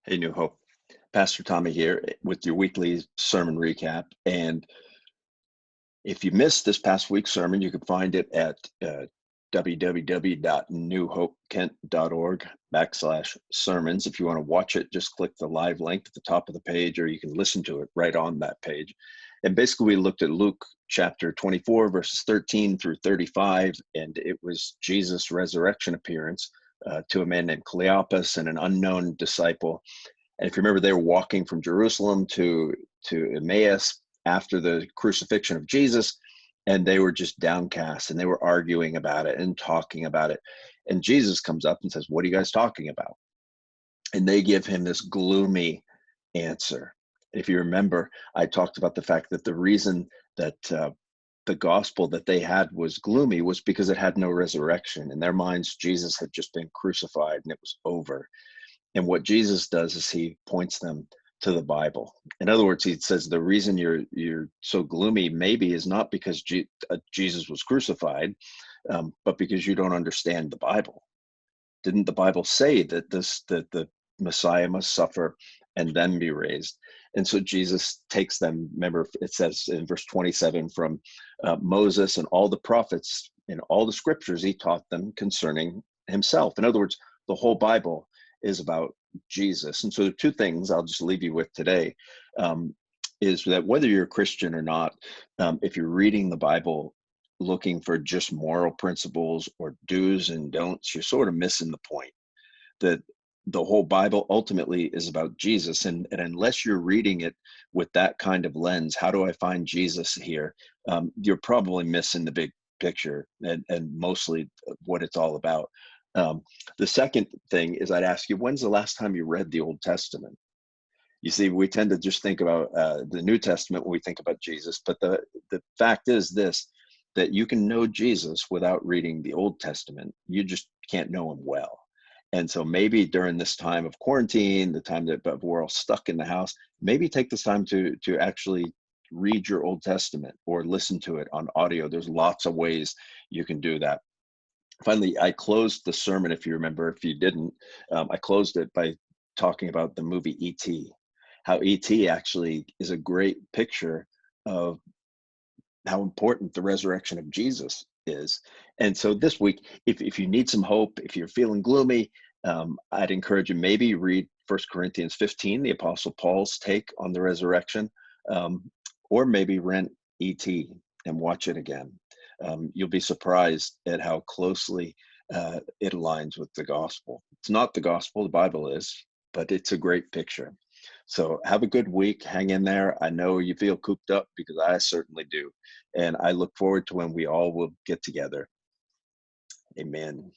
Hey, New Hope. Pastor Tommy here with your weekly sermon recap. And if you missed this past week's sermon, you can find it at www.newhopekent.org/sermons. If you want to watch it, just click the live link at the top of the page, or you can listen to it right on that page. And basically, we looked at Luke chapter 24, verses 13 through 35, and it was Jesus' resurrection appearance to a man named Cleopas and an unknown disciple. And if you remember, they were walking from Jerusalem to Emmaus after the crucifixion of Jesus, and they were just downcast and they were arguing about it and talking about it. And Jesus comes up and says, "What are you guys talking about?" And they give him this gloomy answer. If you remember, I talked about the fact that the reason that the gospel that they had was gloomy was because it had no resurrection. In their minds, Jesus had just been crucified and it was over. And what Jesus does is he points them to the Bible. In other words, he says the reason you're so gloomy maybe is not because Jesus was crucified, but because you don't understand the Bible. Didn't the Bible say that the Messiah must suffer and then be raised? And so Jesus takes them. Remember, it says in verse 27 from Moses and all the prophets in all the scriptures, he taught them concerning himself. In other words, the whole Bible is about Jesus. And so there are two things I'll just leave you with today. Is that whether you're a Christian or not, if you're reading the Bible looking for just moral principles or do's and don'ts, you're sort of missing the point. That the whole Bible ultimately is about Jesus. And unless you're reading it with that kind of lens, how do I find Jesus here? You're probably missing the big picture and mostly what it's all about. Um, the second thing is I'd ask you, when's the last time you read the Old Testament? You see, we tend to just think about the New Testament when we think about Jesus, but the fact is this, that you can know Jesus without reading the Old Testament. You just can't know him well. And so maybe during this time of quarantine, the time that we're all stuck in the house, maybe take this time to actually read your Old Testament or listen to it on audio. There's lots of ways you can do that. Finally, I closed the sermon, if you remember. If you didn't, I closed it by talking about the movie E.T., how E.T. actually is a great picture of how important the resurrection of Jesus is. And so this week, if you need some hope, if you're feeling gloomy, I'd encourage you maybe read 1 Corinthians 15, the Apostle Paul's take on the resurrection, or maybe rent E.T. and watch it again. You'll be surprised at how closely it aligns with the gospel. It's not the gospel, the Bible is, but it's a great picture. So have a good week. Hang in there. I know you feel cooped up because I certainly do. And I look forward to when we all will get together. Amen.